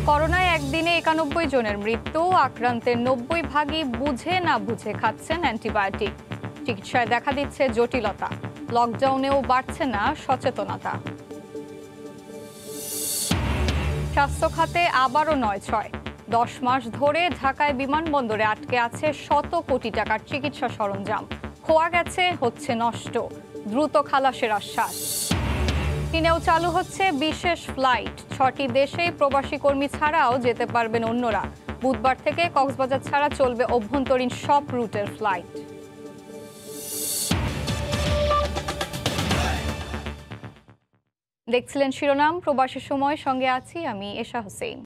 করোনায় একদিনে 91 জনের মৃত্যু, আক্রান্তের 90 ভাগই বুঝে না বুঝে খাচ্ছেন অ্যান্টিবায়োটিক। চিকিৎসায় দেখা দিচ্ছে জটিলতা, লকডাউনেও বাড়ছে না সচেতনতা। স্বাস্থ্য খাতে আবারও ৯/৬। 10 মাস ধরে ঢাকায় বিমানবন্দরে আটকে আছে শত কোটি টাকার চিকিৎসা সরঞ্জাম। খোয়া গেছে, হচ্ছে নষ্ট, দ্রুত খালাসের আশ্বাস। চীনেও চালু হচ্ছে বিশেষ ফ্লাইট, 6টি দেশেই প্রবাসী কর্মী ছাড়াও যেতে পারবেন অন্যরা। বুধবার থেকে কক্সবাজার ছাড়া চলবে অভ্যন্তরীণ সব রুটের ফ্লাইট। দেখছিলেন শিরোনাম, প্রবাসী সময়, সঙ্গে আছি আমি এশা হোসেন।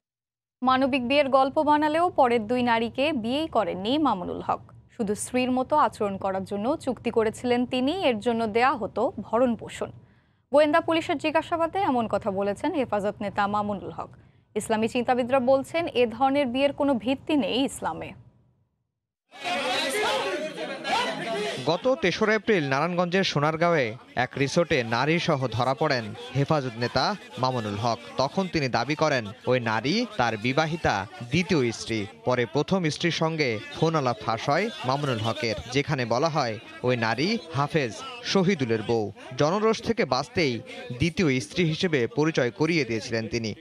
মানবিক বিয়ের গল্প বানালেও পরের 2 নারীকে বিয়েই করেননি মামুনুল হক। শুধু স্ত্রীর মতো আচরণ করার জন্য চুক্তি করেছিলেন তিনি, এর জন্য দেয়া হতো ভরণ পোষণ। গোয়েন্দা পুলিশের জিজ্ঞাসাবাদে এমন কথা বলেছেন হেফাজত নেতা মামুনুল হক। ইসলামী চিন্তাবিদরা বলছেন এ ধরনের বিয়ের কোনো ভিত্তি নেই ইসলামে। গত 3রা এপ্রিল নারায়ণগঞ্জের সোনারগাঁওয়ে এক রিসোর্টে নারী সহ ধরা পড়েন হেফাজত নেতা মামুনুল হক। তখন তিনি দাবি করেন ওই নারী তার বিবাহিতা দ্বিতীয় স্ত্রী। পরে প্রথম স্ত্রীর সঙ্গে ফোন আলাপ ফাঁস হয় মামুনুল হকের, যেখানে বলা হয় ওই নারী হাফেজ শহীদুলের বউ। জনরোষ থেকে বাঁচতেই দ্বিতীয় স্ত্রী হিসেবে পরিচয় করিয়ে দিয়েছিলেন তিনি।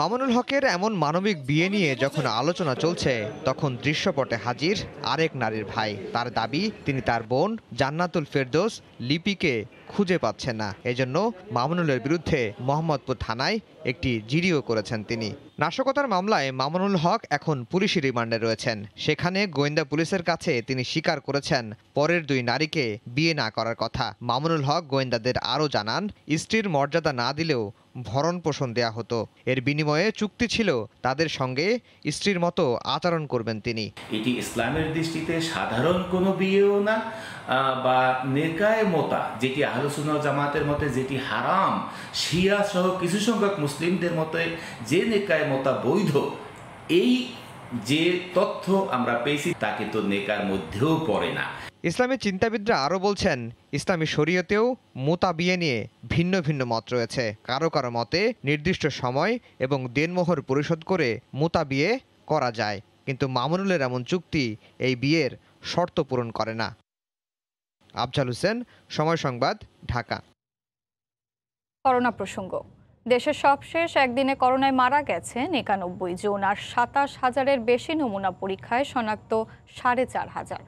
মামুনুল হকের এমন মানবিক বিয়ে নিয়ে যখন আলোচনা চলছে, তখন দৃশ্যপটে হাজির আরেক নারীর ভাই। তার দাবি তিনি তার বোন জান্নাতুল ফেরদৌস লিপিকে খুঁজে পাচ্ছেন না। এজন্য মামুনুলের বিরুদ্ধে মোহাম্মদপুর থানায় একটি জিডিও করেছেন তিনি। নাশকতার মামলায় মামুনুল হক এখন পুলিশি রিমান্ডে রয়েছেন। সেখানে গোয়েন্দা পুলিশের কাছে তিনি স্বীকার করেছেন পরের 2 নারীকে বিয়ে না করার কথা। মামুনুল হক গোয়েন্দাদের আরও জানান, স্ত্রীর মর্যাদা না দিলেও ভরণ পোষণ দেয়া হতো। এর বিনিময়ে চুক্তি ছিল তাদের সঙ্গে স্ত্রীর মতো আচরণ করবেন তিনি। এটি ইসলামের দৃষ্টিতে সাধারণ কোনো বিয়েও না, বা নেকায়ে মোতা, যেটি আহলে সুন্নাত জামাতের মতে যেটি হারাম, শিয়া সহ কিছু সংখ্যক মুসলিমদের মতে যে নেকায়ে মোতা বৈধ, এই যে তথ্য আমরা পেয়েছি তা কিন্তু নেকার মধ্যেও পড়ে না। ইসলামী চিন্তাবিদরা আরও বলছেন, ইসলামী শরীয়তেও মোতা বিয়ে নিয়ে ভিন্ন ভিন্ন মত রয়েছে। কারো কারো মতে নির্দিষ্ট সময় এবং দেনমোহর পরিশোধ করে মোতা বিয়ে করা যায়, কিন্তু মামুনুলের এমন চুক্তি এই বিয়ের শর্ত পূরণ করে না। আফজাল হোসেন, সময় সংবাদ, ঢাকা। করোনা প্রসঙ্গ, দেশের সবশেষ একদিনে করোনায় মারা গেছেন 91 জন, আর 27,000-এর বেশি নমুনা পরীক্ষায় শনাক্ত 4,500।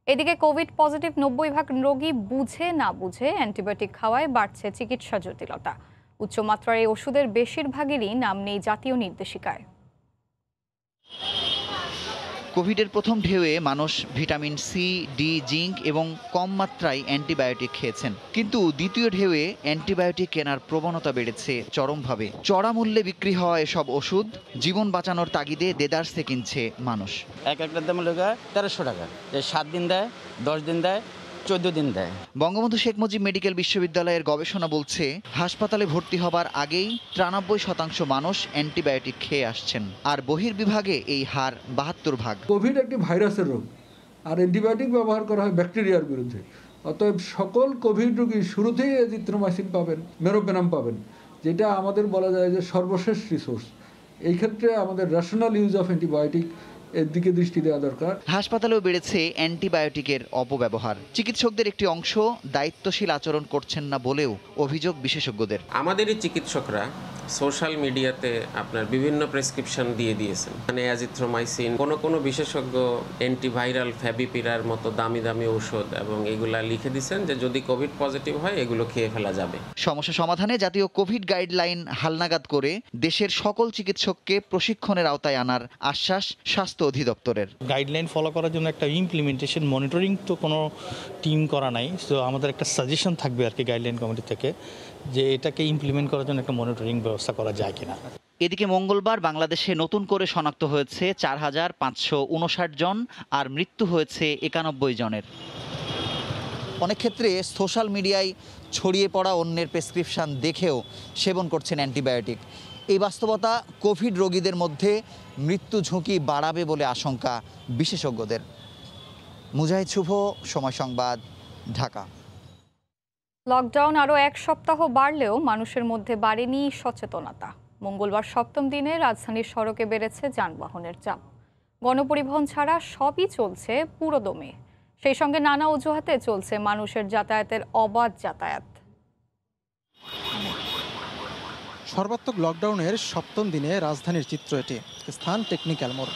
এদিকে কোভিড পজিটিভ 90 ভাগ রোগী বুঝে না বুঝে অ্যান্টিবায়োটিক খাওয়ায় বাড়ছে চিকিৎসা জটিলতা। উচ্চমাত্রার এই ওষুধের বেশিরভাগেরই নাম নেই জাতীয় নির্দেশিকায়। কোভিডের প্রথম ঢেউয়ে মানুষ ভিটামিন সি, ডি, জিঙ্ক এবং কম মাত্রায় অ্যান্টিবায়োটিক খেয়েছেন, কিন্তু দ্বিতীয় ঢেউয়ে অ্যান্টিবায়োটিক কেনার প্রবণতা বেড়েছে চরমভাবে। চড়া মূল্যে বিক্রি হওয়া এসব ওষুধ জীবন বাঁচানোর তাগিদে দেদারসে কিনছে মানুষ। একটা দাম হলো 1300 টাকা, 7 দিন দেয়, 10 দিন দেয়, 14 দিন দেয়। বঙ্গবন্ধু শেখ মুজিব মেডিকেল বিশ্ববিদ্যালয়ের গবেষণা বলছে, হাসপাতালে ভর্তি হবার আগেই 93% মানুষ অ্যান্টিবায়োটিক খেয়ে আসছেন, আর বহির্বিভাগে এই হার 72 ভাগ। কোভিড একটি ভাইরাসের রোগ, আর অ্যান্টিবায়োটিক ব্যবহার করা হয় ব্যাকটেরিয়ার বিরুদ্ধে। অতএব সকল কোভিড রোগী শুরুতেই এজিথ্রোমাইসিন পাবেন, মেরোপেনাম পাবেন, যেটা আমাদের বলা যায় যে সর্বশেষ রিসোর্স। এই ক্ষেত্রে আমাদের রেশনাল ইউজ অফ অ্যান্টিবায়োটিক এর দিকে দৃষ্টি দেওয়া দরকার। হাসপাতালেও বেড়েছে অ্যান্টিবায়োটিকের অপব্যবহার। চিকিৎসকদের একটি অংশ দায়িত্বশীল আচরণ করছেন না বলেও অভিযোগ বিশেষজ্ঞদের। আমাদেরই চিকিৎসকরা সোশ্যাল মিডিয়াতে আপনার বিভিন্ন প্রেসক্রিপশন দিয়ে দিয়েছেন, মানে অ্যাজিথ্রোমাইসিন, কোনো বিশেষজ্ঞ অ্যান্টিভাইরাল ফ্যাভিপিরার মতো দামি দামি ঔষধ, এবং এগুলা লিখে দিয়েছেন যে যদি কোভিড পজিটিভ হয় এগুলো খেয়ে ফেলা যাবে। সমস্যা সমাধানে জাতীয় কোভিড গাইডলাইন হালনাগাদ করে দেশের সকল চিকিৎসককে প্রশিক্ষণের আওতায় আনার আশ্বাস স্বাস্থ্য অধিদপ্তরের। গাইডলাইন ফলো করার জন্য একটা ইমপ্লিমেন্টেশন মনিটরিং তো কোনো টিম করা নাই, তো আমাদের একটা সাজেশন থাকবে আর কি গাইডলাইন কমিটি থেকে, যে এটাকে ইমপ্লিমেন্ট করার জন্য একটা মনিটরিং ব্যবস্থা করা যায় কিনা। এদিকে মঙ্গলবার বাংলাদেশে নতুন করে শনাক্ত হয়েছে 4,559 জন, আর মৃত্যু হয়েছে 91 জনের। অনেক ক্ষেত্রে সোশ্যাল মিডিয়ায় ছড়িয়ে পড়া অন্যের প্রেসক্রিপশন দেখেও সেবন করছেন অ্যান্টিবায়োটিক। এই বাস্তবতা কোভিড রোগীদের মধ্যে মৃত্যু ঝুঁকি বাড়াবে বলে আশঙ্কা বিশেষজ্ঞদের। মুজাহিদ শুভ, সময় সংবাদ, ঢাকা। লকডাউন আরও এক সপ্তাহ বাড়লেও মানুষের মধ্যে বাড়েনি সচেতনতা। মঙ্গলবার সপ্তম দিনে রাজধানীর সড়কে বেড়েছে যানবাহনের চাপ। গণপরিবহন ছাড়া সবই চলছে পুরোদমে। সেই সঙ্গে নানা অজুহাতে চলছে মানুষের যাতায়াতের অবাধ যাতায়াত। সর্বাত্মক লকডাউনের সপ্তম দিনে রাজধানীর চিত্র এটি। স্থান টেকনিক্যাল মোড়।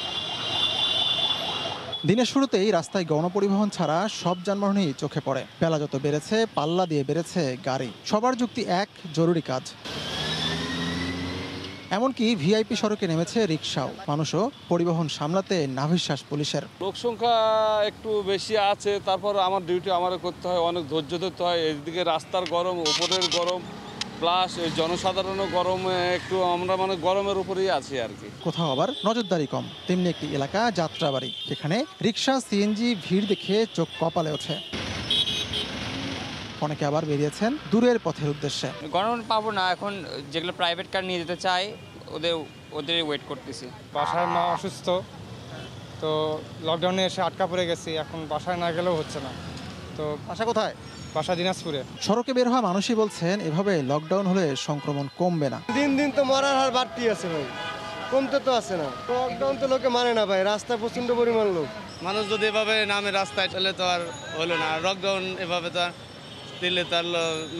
দিনের শুরুতেই রাস্তায় গণপরিবহন ছাড়া সব যানবাহনই চোখে পড়ে। বেলা যত বেড়েছে পাল্লা দিয়ে বেড়েছে গাড়ি। সবার যুক্তি এক, জরুরি কাজ। এমনকি ভিআইপি সড়কে নেমেছে রিকশাও। মানুষও পরিবহন সামলাতে নাভিশ্বাস পুলিশের। লোক সংখ্যা একটু বেশি আছে, তারপর আমার ডিউটি আমারও করতে হয়, অনেক ধৈর্য ধরতে হয়। এদিকে রাস্তার গরম, উপরের গরম, প্লাস জনসাধারণও গরম, একটু আমরা গরমের উপরেই আছি আর কি। কোথাও আবার নজরদারি কম। তেমনি একটি এলাকা যাত্রাবাড়ি, সেখানে রিকশা সিএনজি ভিড় দেখে চোখ কপালে ওঠে। অনেকে আবার বেরিয়েছেন দূরের পথের উদ্দেশ্যে। গরম পাবো না, এখন যেগুলো প্রাইভেট কার নিয়ে যেতে চাই ওদের ওয়েট করতেছি। বাসায় মা অসুস্থ, তো লকডাউনে এসে আটকা পড়ে গেছি, এখন বাসায় না গেলেও হচ্ছে না। তো বাসা কোথায়? বাসা দিনাজপুরে। সড়কে বের হওয়া মানুষই বলছেন এভাবে লকডাউন হলে সংক্রমণ কমবে না। দিন দিন তো মরার হার বাড়তি আছে ভাই, কমতে তো আছে না। লকডাউন তো লোকে মানে না ভাই, রাস্তায় প্রচন্ড পরিমাণ লোক। মানুষ যদি এভাবে নামে রাস্তায় চলে তো আর হলো না। লকডাউন এভাবে তো দিলে তার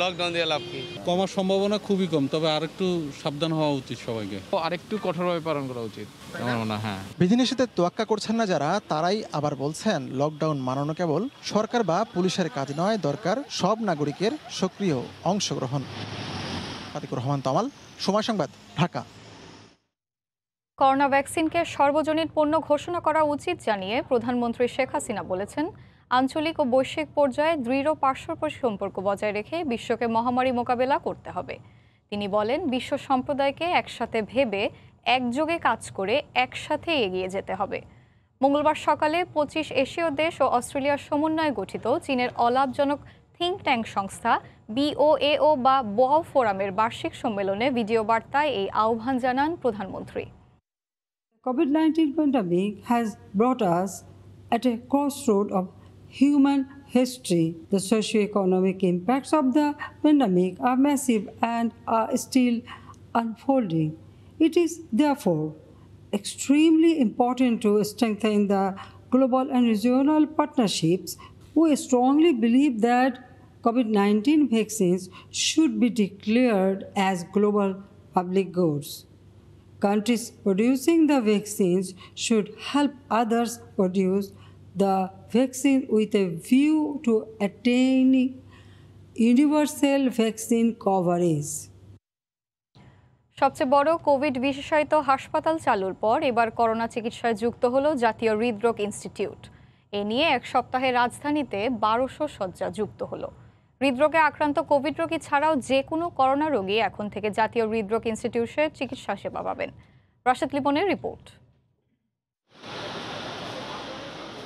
লকডাউন দিয়ে লাভ কি? কমার সম্ভাবনা খুবই কম, তবে আরেকটু সাবধান হওয়া উচিত সবাইকে। আরেকটু কঠোরভাবে পালন করা উচিত আমার মনে হয়। হ্যাঁ, বিধিনিষেধের তোয়াক্কা করছেন না যারা, তারাই আবার বলছেন লকডাউন মানানো কেবল সরকার বা পুলিশের কাজ নয়, দরকার সব নাগরিকের সক্রিয় অংশগ্রহণ। আতিকুর রহমান তমাল, সময় সংবাদ, ঢাকা। করোনা ভ্যাকসিনকে সর্বজনীন পণ্য ঘোষণা করা উচিত জানিয়ে প্রধানমন্ত্রী শেখ হাসিনা বলেছেন, আঞ্চলিক ও বৈশ্বিক পর্যায়ে দৃঢ় পারস্পরিক সম্পর্ক বজায় রেখে বিশ্বকে মহামারী মোকাবেলা করতে হবে। তিনি বলেন, বিশ্ব সম্প্রদায়কে একসাথে ভেবে একযোগে কাজ করে একসাথে এগিয়ে যেতে হবে। মঙ্গলবার সকালে 25 এশীয় দেশ ও অস্ট্রেলিয়ার সমন্বয়ে গঠিত চীনের অলাভজনক থিঙ্ক ট্যাঙ্ক সংস্থা BOAO বা বোয়াও ফোরামের বার্ষিক সম্মেলনে ভিডিও বার্তায় এই আহ্বান জানান প্রধানমন্ত্রী। COVID-19 pandemic has brought us at a crossroad of human history. The socio-economic impacts of the pandemic are massive and are still unfolding. It is therefore extremely important to strengthen the global and regional partnerships. We strongly believe that COVID-19 vaccines should be declared as global public goods. Countries producing the vaccines should help others produce the vaccine with a view to attaining universal vaccine coverage. সবচেয়ে বড় Covid বিশেষায়িত হাসপাতাল চালুর পর এবার corona চিকিৎসায় যুক্ত হলো জাতীয় হৃদরোগ ইনস্টিটিউট। এ নিয়ে এক সপ্তাহে রাজধানীতে 1200 শয্যা যুক্ত হলো। হৃদরোগে আক্রান্ত কোভিড রোগী ছাড়াও যে কোনো করোনা রোগী এখন থেকে জাতীয় হৃদরোগ ইনস্টিটিউটে চিকিৎসা সেবা পাবেন। রাশেদ লিপনের রিপোর্ট।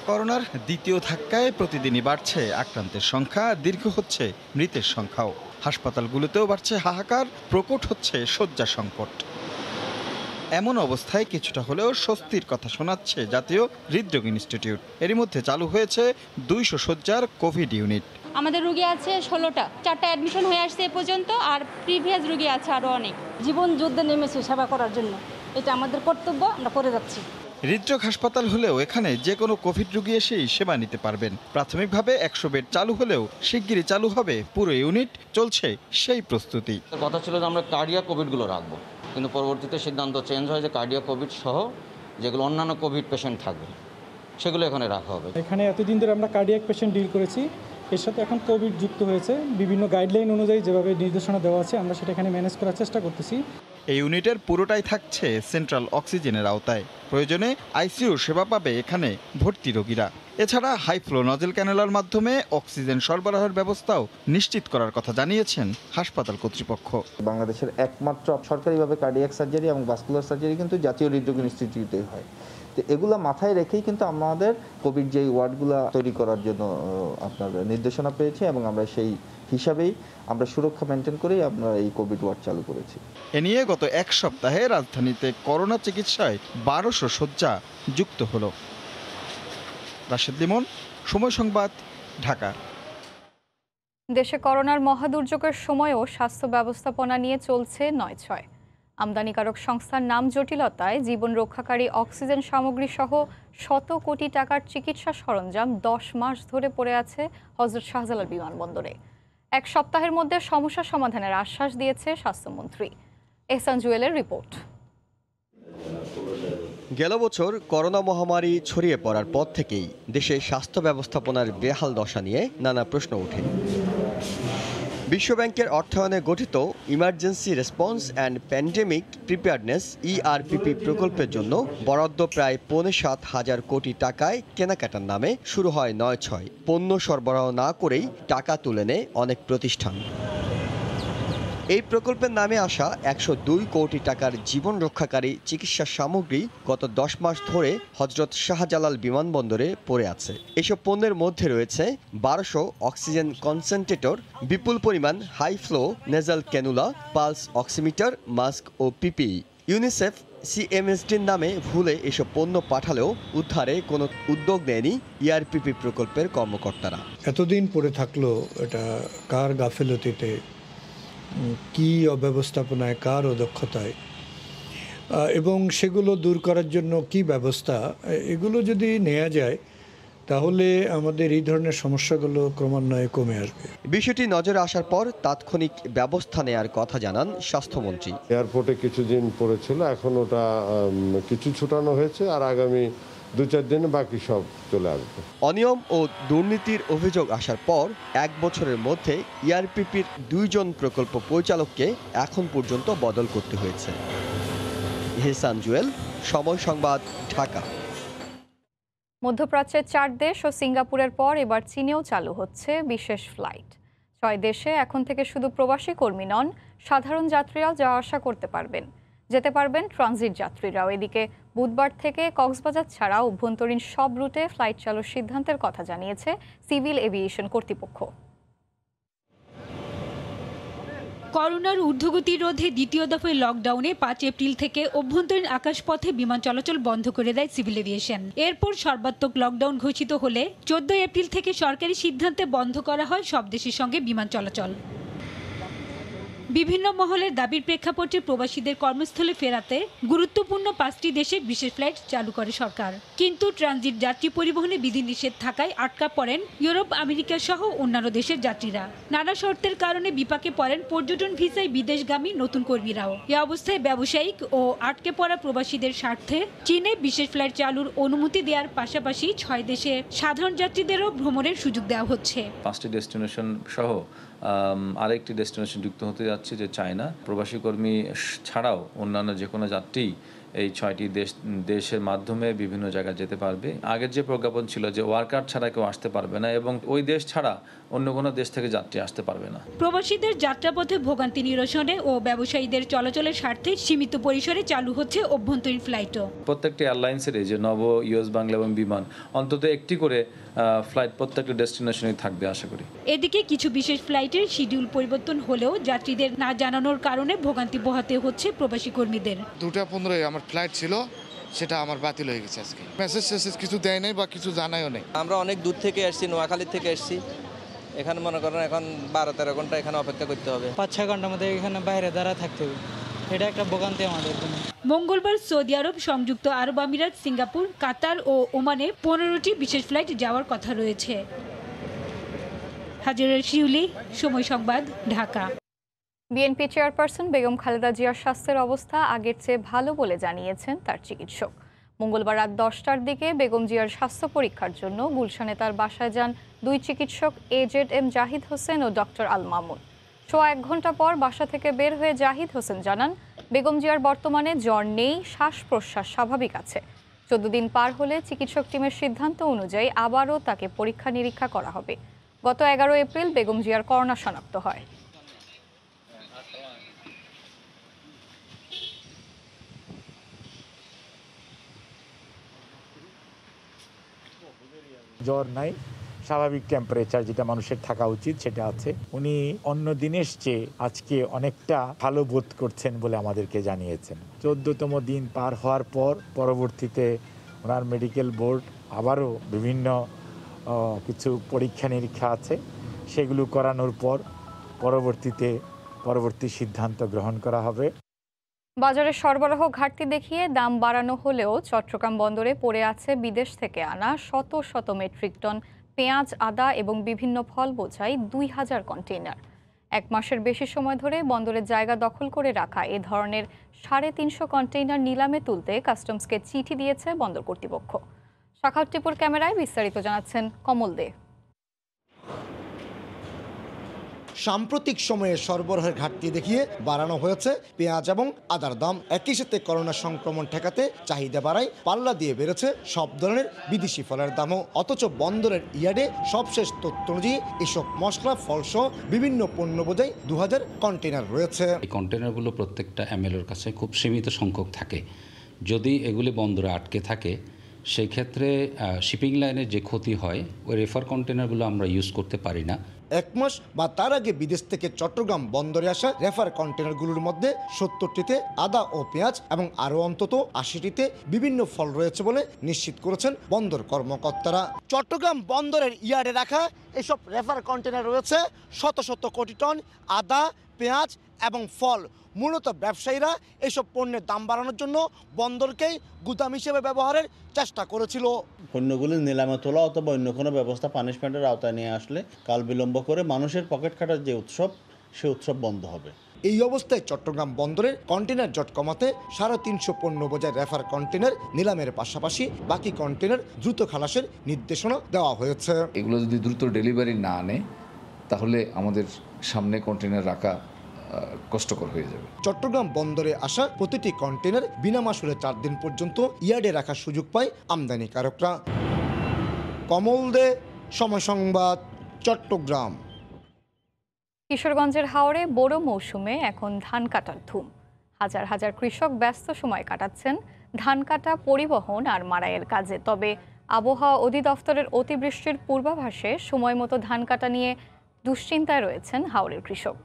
করোনার দ্বিতীয় ধাক্কায় প্রতিদিনই বাড়ছে আক্রান্তের সংখ্যা, দীর্ঘ হচ্ছে মৃতের সংখ্যাও। হাসপাতালগুলোতেও বাড়ছে হাহাকার, প্রকট হচ্ছে শয্যা সংকট। এমন অবস্থায় কিছুটা হলেও স্বস্তির কথা শোনাচ্ছে জাতীয় হৃদরোগ ইনস্টিটিউট। এরই মধ্যে চালু হয়েছে 200 শয্যার কোভিড ইউনিট। আমাদের রোগী আছে 16টা, 4টা অ্যাডমিশন হয়ে আসছে এ পর্যন্ত, আর প্রিভিয়াস রোগী আছে আরও অনেক। জীবন যুদ্ধে নেমেছে সেবা করার জন্য, এটা আমাদের কর্তব্য, আমরা করে যাচ্ছি। হৃদরোগ হাসপাতাল হলেও এখানে যে কোনো কোভিড রোগী এসেই সেবা নিতে পারবেন। প্রাথমিকভাবে 100 বেড চালু হলেও শিগগিরই চালু হবে পুরো ইউনিট, চলছে সেই প্রস্তুতি। কথা ছিল যে আমরা কার্ডিয়াক কোভিডগুলো রাখবো, কিন্তু পরবর্তীতে সিদ্ধান্ত চেঞ্জ হয় যে কার্ডিয়াক কোভিড সহ যেগুলো অন্যান্য কোভিড পেশেন্ট থাকবে সেগুলো এখানে রাখা হবে। এখানে এতদিন ধরে আমরা কার্ডিয়াক পেশেন্ট ডিল করেছি, এর সাথে এখন কোভিড যুক্ত হয়েছে। বিভিন্ন গাইডলাইন অনুযায়ী যেভাবে নির্দেশনা দেওয়া আছে আমরা সেটা এখানে ম্যানেজ করার চেষ্টা করতেছি। এই ইউনিটের পুরোটাই থাকছে সেন্ট্রাল অক্সিজেনের আওতায়। প্রয়োজনে আইসিইউ সেবা পাবে এখানে ভর্তি রোগীরা। এছাড়া হাই ফ্লো নজেল ক্যানেলার মাধ্যমে অক্সিজেন সরবরাহের ব্যবস্থাও নিশ্চিত করার কথা জানিয়েছেন হাসপাতাল কর্তৃপক্ষ। বাংলাদেশের একমাত্র সরকারিভাবে কার্ডিয়াক সার্জারি এবং ভাস্কুলার সার্জারি কিন্তু জাতীয় হৃদরোগ ইনস্টিটিউটে হয়। তো এগুলো মাথায় রেখেই কিন্তু আমাদের কোভিড যেই ওয়ার্ডগুলো তৈরি করার জন্য আপনার নির্দেশনা পেয়েছি, এবং আমরা সেই হিসাবেই আমরা সুরক্ষা মেনটেন করেই আমরা এই কোভিড ওয়ার্ড চালু করেছি। এ নিয়ে গত এক সপ্তাহে রাজধানীতে করোনা চিকিৎসায় 1200 শয্যা যুক্ত হলো। রাশেদ লিমন, সময় সংবাদ, ঢাকা। দেশে করোনার মহাদুর্যোগের সময়ও স্বাস্থ্য ব্যবস্থাপনা নিয়ে চলছে ৯/৬। আমদানিকারক সংস্থার নাম জটিলতায় জীবন রক্ষাকারী অক্সিজেন সামগ্রী সহ শত কোটি টাকার চিকিৎসা সরঞ্জাম ১০ মাস ধরে পড়ে আছে হযরত শাহজালাল বিমানবন্দরে। এক সপ্তাহের মধ্যে সমস্যা সমাধানের আশ্বাস দিয়েছে স্বাস্থ্যমন্ত্রী। এহসান জুয়েলের রিপোর্ট। গেল বছর করোনা মহামারী ছড়িয়ে পড়ার পর থেকেই দেশে স্বাস্থ্য ব্যবস্থাপনার বেহাল দশা নিয়ে নানা প্রশ্ন ওঠে। বিশ্বব্যাংকের অর্থায়নে গঠিত emergency response and pandemic preparedness ERPP প্রকল্পের জন্য বরাদ্দ প্রায় ৭৫,০০০ কোটি টাকায় কেনাকাটার নামে শুরু হয় ৯/৬। পণ্য সরবরাহ না করেই টাকা তুলে নেয় অনেক প্রতিষ্ঠান। এই প্রকল্পের নামে আসা ১০২ কোটি টাকার জীবন রক্ষাকারী চিকিৎসা সামগ্রী গত ১০ মাস ধরে হযরত শাহজালাল বিমানবন্দরে পড়ে আছে। এসব পণ্যের মধ্যে রয়েছে ১২০০ অক্সিজেন কনসেন্ট্রেটর, বিপুল পরিমাণ high flow nasal cannula, pulse oximeter, mask ও পিপিই। ইউনিসেফ CMSDর নামে ভুলে এসব পণ্য পাঠালেও উদ্ধারে কোনো উদ্যোগ নেয়নি ERPP প্রকল্পের কর্মকর্তারা। এতদিন পড়ে থাকলো, এটা কার গাফেলতিতে, কি অব্যবস্থাপনায়, কার অদক্ষতায়, এবং সেগুলো দূর করার জন্য কি ব্যবস্থা, এগুলো যদি নেওয়া যায় তাহলে আমাদের এই ধরনের সমস্যাগুলো ক্রমান্বয়ে কমে আসবে। বিষয়টি নজরে আসার পর তাৎক্ষণিক ব্যবস্থা নেওয়ার কথা জানান স্বাস্থ্যমন্ত্রী। এয়ারপোর্টে কিছুদিন পড়েছিল, এখন ওটা কিছু ছুটানো হয়েছে, আর আগামী ২-৪ দিনে বাকি সব চলে আসবে। অনিয়ম ও দুর্নীতির অভিযোগ আসার পর ১ বছরের মধ্যে ERPPর ২ জন প্রকল্প পরিচালককে এখন পর্যন্ত বদল করতে হয়েছে। এহসান জুয়েল, সময় সংবাদ, ঢাকা। মধ্যপ্রাচ্যের ৪ দেশ ও সিঙ্গাপুরের পর এবার চীনেও চালু হচ্ছে বিশেষ ফ্লাইট। ৬ দেশে এখন থেকে শুধু প্রবাসী কর্মী নন, সাধারণ যাত্রীরাও যাওয়া আসা করতে পারবেন। যেতে পারবেন ট্রানজিট যাত্রীরাও। এদিকে বুধবার থেকে কক্সবাজার ছাড়া অভ্যন্তরীণ সব রুটে ফ্লাইট চালুর সিদ্ধান্তের কথা জানিয়েছে সিভিল এভিয়েশন কর্তৃপক্ষ। করোনার ঊর্ধ্বগতি রোধে দ্বিতীয় দফায় লকডাউনে ৫ এপ্রিল থেকে অভ্যন্তরীণ আকাশপথে বিমান চলাচল বন্ধ করে দেয় সিভিল এভিয়েশন। এরপর সর্বাত্মক লকডাউন ঘোষিত হলে ১৪ এপ্রিল থেকে সরকারি সিদ্ধান্তে বন্ধ করা হয় সব দেশের সঙ্গে বিমান চলাচল। বিভিন্ন মহলের দাবির প্রেক্ষাপটে প্রবাসীদের কর্মস্থলে ফেরাতে গুরুত্বপূর্ণ ৫টি দেশে বিশেষ ফ্লাইট চালু করে সরকার। কিন্তু ট্রানজিট যাত্রী পরিবহনে বিধিনিষেধ থাকায় আটকা পড়েন ইউরোপ, আমেরিকা সহ অন্যান্য দেশের যাত্রীরা। নানা শর্তের কারণে বিপাকে পড়েন পর্যটন ভিসায় বিদেশগামী নতুন কর্মীরাও। এ অবস্থায় ব্যবসায়িক ও আটকে পড়া প্রবাসীদের স্বার্থে চীনে বিশেষ ফ্লাইট চালুর অনুমতি দেওয়ার পাশাপাশি ৬ দেশে সাধারণ যাত্রীদেরও ভ্রমণের সুযোগ দেওয়া হচ্ছে। ৫টি ডেস্টিনেশন সহ আরেকটি ডেস্টিনেশন যুক্ত হতে যাচ্ছে, যে চায়না। প্রবাসী কর্মী ছাড়াও অন্যান্য যে কোনো যাত্রী এই ৬টি দেশের মাধ্যমে বিভিন্ন জায়গায় যেতে পারবে। আগের যে প্রজ্ঞাপন ছিল যে ওয়ার্কার ছাড়া কেউ আসতে পারবে না এবং ওই দেশ ছাড়া অন্য কোনো দেশ থেকে যাত্রী আসতে পারবে না। প্রবাসীদের যাত্রাপথে ভোগান্তি নিরসনে ও ব্যবসায়ীদের চলাচলের স্বার্থে সীমিত পরিসরে চালু হচ্ছে অভ্যন্তরীণ ফ্লাইটও। প্রত্যেকটি এয়ারলাইন্সের যে নব, ইউএস বাংলা এবং বিমান অন্তত একটি করে ফ্লাইট প্রত্যেকটি ডেস্টিনেশনেই থাকবে আশা করি। এদিকে কিছু বিশেষ ফ্লাইটের শিডিউল পরিবর্তন হলেও যাত্রীদের না জানানোর কারণে ভোগান্তি পোহাতে হচ্ছে প্রবাসী কর্মীদের। 2:15 আমার ফ্লাইট ছিল, সেটা আমার বাতিল হয়ে গেছে আজকে। মেসেজ কিছু দেয় নাই বা কিছু জানায়ও নেই। আমরা অনেক দূর থেকে আসছি, নোয়াখালী থেকে আসছি। এখানে মনে করেন এখন 12-13 ঘন্টা এখানে অপেক্ষা করতে হবে। 5-6 ঘন্টার মধ্যে এখানে বাইরে দাঁড়া থাকতে হবে। এটা একটা ভোগান্তি আমাদের জন্য। মঙ্গলবার সৌদি আরব, সংযুক্ত আরব আমিরাত, সিঙ্গাপুর, কাতার ও ওমানে 15টি বিশেষ ফ্লাইট যাওয়ার কথা রয়েছে। হাজিরা শিউলি, সময় সংবাদ, ঢাকা। বিএনপি চেয়ারপারসন বেগম খালেদা জিয়ার স্বাস্থ্যের অবস্থা আগের চেয়ে ভালো বলে জানিয়েছেন তার চিকিৎসক। মঙ্গলবার রাত 10টার দিকে বেগম জিয়ার স্বাস্থ্য পরীক্ষার জন্য গুলশানে তার বাসায় যান 2 চিকিৎসক AZM জাহিদ হোসেন ও ডক্টর আল মামুন। 1 ঘন্টা পর বাসা থেকে বের হয়ে জাহিদ হোসেন জানান, বেগম জিয়ার বর্তমানে জ্বর নেই, শ্বাস প্রশ্বাস স্বাভাবিক আছে। 14 দিন পার হলে চিকিৎসক টিমের সিদ্ধান্ত অনুযায়ী আবারও তাকে পরীক্ষা নিরীক্ষা করা হবে। গত 11 এপ্রিল বেগম জিয়ার করোনা শনাক্ত হয়। জ্বর নাই, স্বাভাবিক টেম্পারেচার যেটা মানুষের থাকা উচিত সেটা আছে। উনি অন্য দিনের চেয়ে আজকে অনেকটা ভালো বোধ করছেন বলে আমাদেরকে জানিয়েছেন। 14তম দিন পার হওয়ার পর পরবর্তীতে ওনার মেডিকেল বোর্ড আবারও বিভিন্ন কিছু পরীক্ষা নিরীক্ষা আছে, সেগুলো করানোর পর পরবর্তী সিদ্ধান্ত গ্রহণ করা হবে। বাজারে সরবরাহ ঘাটতি দেখিয়ে দাম বাড়ানো হলেও চট্টগ্রাম বন্দরে পড়ে আছে বিদেশ থেকে আনা শত শত মেট্রিক টন পেঁয়াজ, আদা এবং বিভিন্ন ফল বোঝাই 2000 কন্টেইনার। 1 মাসের বেশি সময় ধরে বন্দরের জায়গা দখল করে রাখা এ ধরনের 350 কন্টেইনার নিলামে তুলতে কাস্টমসকে চিঠি দিয়েছে বন্দর কর্তৃপক্ষ। শাখাউত টিপুর ক্যামেরায় বিস্তারিত জানাচ্ছেন কমল দে। সাম্প্রতিক সময়ে সরবরাহের ঘাটতি দেখিয়ে বাড়ানো হয়েছে পেঁয়াজ এবং আদার দাম। একই সাথে করোনা সংক্রমণ ঠেকাতে চাহিদা বাড়ায় পাল্লা দিয়ে বেড়েছে সব ধরনের বিদেশি ফলের দামও। অথচ বন্দরের ইয়ার্ডে সবশেষ তথ্য অনুযায়ী এসব মশলা, ফলসহ বিভিন্ন পণ্য বোঝাই 2000 কন্টেইনার রয়েছে। এই কন্টেইনারগুলো প্রত্যেকটা এমএলওর কাছে খুব সীমিত সংখ্যক থাকে। যদি এগুলি বন্দরে আটকে থাকে সেই ক্ষেত্রে শিপিং লাইনের যে ক্ষতি হয়, ওই রেফার কন্টেইনারগুলো আমরা ইউজ করতে পারি না। 1 মাস বা তার আগে বিদেশ থেকে চট্টগ্রাম বন্দরে আসা রেফার কন্টেনারগুলোর মধ্যে 70টিতে আদা ও পেঁয়াজ এবং আরও অন্তত 80টিতে বিভিন্ন ফল রয়েছে বলে নিশ্চিত করেছেন বন্দর কর্মকর্তারা। চট্টগ্রাম বন্দরের ইয়ার্ডে রাখা এসব রেফার কন্টেনার রয়েছে শত শত কোটি টন আদা, পেঁয়াজ এবং ফল। মূলত ব্যবসায়ীরা এসব পণ্যের দাম বাড়ানোর জন্য বন্দরকেই গুদাম হিসেবে ব্যবহারের চেষ্টা করেছিল। পণ্যগুলি নিলামে তোলা অথবা অন্য কোনো ব্যবস্থা পানিশমেন্টের আওতায় নিয়ে আসলে কাল বিলম্ব করে মানুষের পকেট কাটার যে উৎসব, সে উৎসব বন্ধ হবে। এই অবস্থায় চট্টগ্রাম বন্দরের কন্টেনার জট কমাতে 350 পণ্য বোঝাই রেফার কন্টেনার নিলামের পাশাপাশি বাকি কন্টেনার দ্রুত খালাসের নির্দেশনা দেওয়া হয়েছে। এগুলো যদি দ্রুত ডেলিভারি না আনে তাহলে আমাদের সামনে কন্টেনার রাখা কষ্টকর হয়ে যাবে। চট্টগ্রাম বন্দরে আসা প্রতিটি কন্টেনার বিনা মাশুলে 4 দিন পর্যন্ত ইয়ার্ডে রাখার সুযোগ পায় আমদানিকারকরা। কমল দে, সময় সংবাদ, চট্টগ্রাম। কিশোরগঞ্জের হাওরে বড় মৌসুমে এখন ধান কাটার ধুম। হাজার হাজার কৃষক ব্যস্ত সময় কাটাচ্ছেন ধান কাটা, পরিবহন আর মাড়াইয়ের কাজে। তবে আবহাওয়া অধিদপ্তরের অতিবৃষ্টির পূর্বাভাসে সময় মতো ধান কাটা নিয়ে দুশ্চিন্তায় রয়েছেন হাওরের কৃষক।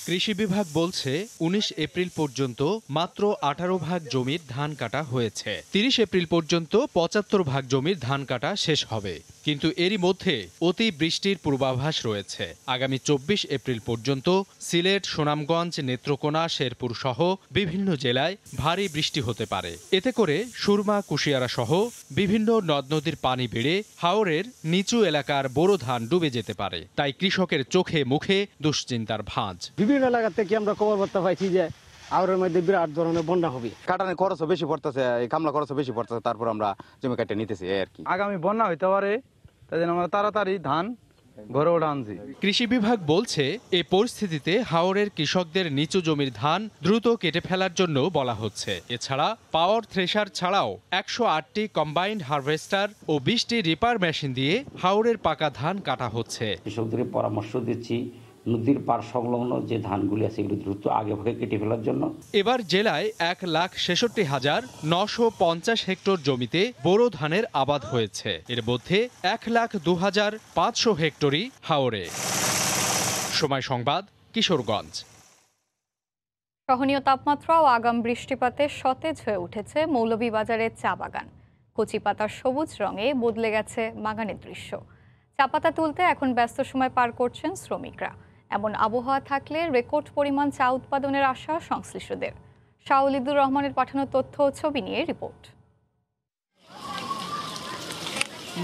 কৃষি বিভাগ বলছে 19 এপ্রিল পর্যন্ত মাত্র 18 ভাগ জমির ধান কাটা হয়েছে। 30 এপ্রিল পর্যন্ত 75 ভাগ জমির ধান কাটা শেষ হবে। কিন্তু এরই মধ্যে অতি বৃষ্টির পূর্বাভাস রয়েছে। আগামী 24 এপ্রিল পর্যন্ত সিলেট, সুনামগঞ্জ, নেত্রকোনা, শেরপুর সহ বিভিন্ন জেলায় ভারী বৃষ্টি হতে পারে। এতে করে সুরমা, কুশিয়ারা সহ বিভিন্ন নদ নদীর পানি বেড়ে হাওরের নিচু এলাকার বোরো ধান ডুবে যেতে পারে। তাই কৃষকের চোখে মুখে দুশ্চিন্তার ভাঁজ। বিভিন্ন এলাকা থেকে আমরা খবর বার্তা পাইছি যে আওরের মধ্যে বিরাট ধরনের বন্যা হবে। কাটানোর খরচও বেশি পড়তেছে, কামলা খরচও বেশি পড়তেছে, তারপর আমরা জমি কাটে নিতেছি আর কি। আগামী বন্যা হইতে পারে, তাই জন্য আমরা তাড়াতাড়ি ধান ঘরে ওঠা আনছি। কৃষি বিভাগ বলছে এই পরিস্থিতিতে হাওরের কৃষকদের নিচু জমির ধান দ্রুত কেটে ফেলার জন্য বলা হচ্ছে। এছাড়া পাওয়ার থ্রেশার ছাড়াও 108টি কম্বাইন্ড হারভেস্টার ও 20টি রিপার মেশিন দিয়ে হাওরের পাকা ধান কাটা হচ্ছে। কৃষকদের পরামর্শ দিচ্ছি নদীর পার সংলগ্ন যে ধানগুলি আছে এগুলো দ্রুত আগে ভাগে কেটে ফেলার জন্য। এবার জেলায় 1,66,950 হেক্টর জমিতে বোরো ধানের আবাদ হয়েছে। এর মধ্যে 1,02,500 হেক্টরই হাওরে। সময় সংবাদ, কিশোরগঞ্জ। সহনীয় তাপমাত্রা ও আগাম বৃষ্টিপাতে সতেজ হয়ে উঠেছে মৌলভীবাজারের চা বাগান। কচি পাতার সবুজ রঙে বদলে গেছে বাগানের দৃশ্য। চা পাতা তুলতে এখন ব্যস্ত সময় পার করছেন শ্রমিকরা। এমন আবহাওয়া থাকলে রেকর্ড পরিমাণ চা উৎপাদনের আশা সংশ্লিষ্টদের। শাওলিদুর রহমানের পাঠানো তথ্য ও ছবি নিয়ে রিপোর্ট।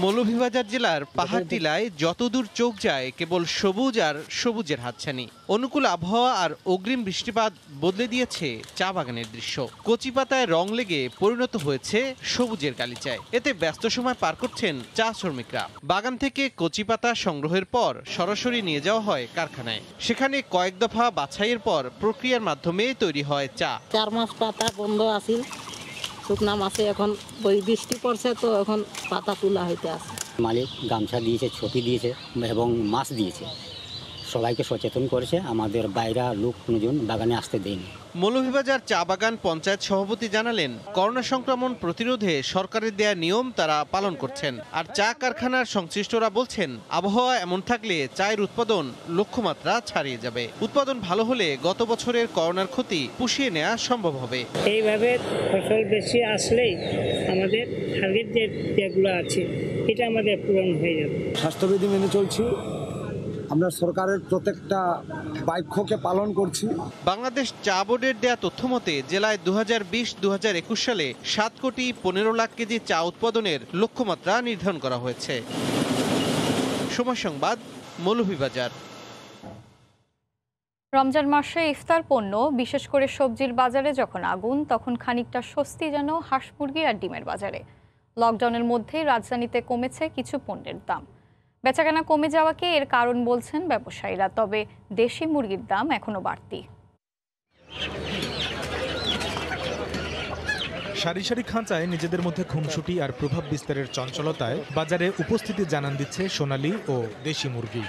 মৌলভীবাজার জেলার পাহাড় টিলায় যতদূর চোখ যায় কেবল সবুজ আর সবুজের হাতছানি। অনুকূল আবহাওয়া আর অগ্রিম বৃষ্টিপাত বদলে দিয়েছে চা বাগানের দৃশ্য। কচি পাতায় রং লেগে পরিণত হয়েছে সবুজের গালিচায়। এতে ব্যস্ত সময় পার করছেন চা শ্রমিকরা। বাগান থেকে কচি পাতা সংগ্রহের পর সরাসরি নিয়ে যাওয়া হয় কারখানায়। সেখানে কয়েক দফা বাছাইয়ের পর প্রক্রিয়ার মাধ্যমে তৈরি হয় চা। 4 মাস পাতা বন্ধ আছে, শুকনা মাসে এখন ওই বৃষ্টি পড়ছে তো এখন পাতা তোলা হইতে আছে। মালিক গামছা দিয়েছে, ছবি দিয়েছে এবং মাছ দিয়েছে। সবাইকে সচেতন করেছে, আমাদের বাইরা লোক কোনোজন বাগানে আসতে দেয়নি। মৌলভীবাজার চা বাগান পঞ্চায়েত সভাপতি জানালেন, করোনা সংক্রমণ প্রতিরোধে সরকারের দেয়া নিয়ম তারা পালন করছেন। আর চা কারখানার সংশ্লিষ্টরা বলছেন, আবহাওয়া এমন থাকলে চায়ের উৎপাদন লক্ষ্যমাত্রা ছাড়িয়ে যাবে। উৎপাদন ভালো হলে গত বছরের করোনার ক্ষতি পুষিয়ে নেওয়া সম্ভব হবে। এইভাবে ফসল বেশি আসলেই আমাদের টার্গেট যেগুলো আছে এটা আমাদের পূরণ হয়ে যাবে। স্বাস্থ্যবিধি মেনে চলছি, আমরা সরকারের প্রত্যেকটা বাক্যকে পালন করছি। বাংলাদেশ চা বোর্ডের দেয়া তথ্য মতে জেলায় 2020-2021 সালে 7,15,00,000 কেজি চা উৎপাদনের লক্ষ্যমাত্রা নির্ধারণ করা হয়েছে। সময় সংবাদ, মৌলভীবাজার। রমজান মাসে ইফতার পণ্য বিশেষ করে সবজির বাজারে যখন আগুন, তখন খানিকটা স্বস্তি যেন হাঁস মুরগি আর ডিমের বাজারে। লকডাউনের মধ্যেই রাজধানীতে কমেছে কিছু পণ্যের দাম। বেচাকেনা কমে যাওয়াকে এর কারণ বলছেন ব্যবসায়ীরা, তবে দেশি মুরগির দাম এখনো বাড়তি। সারি সারি খাঁচায় নিজেদের মধ্যে খুনসুটি আর প্রভাব বিস্তারের চঞ্চলতায় বাজারে উপস্থিতি জানান দিচ্ছে সোনালী ও দেশি মুরগি।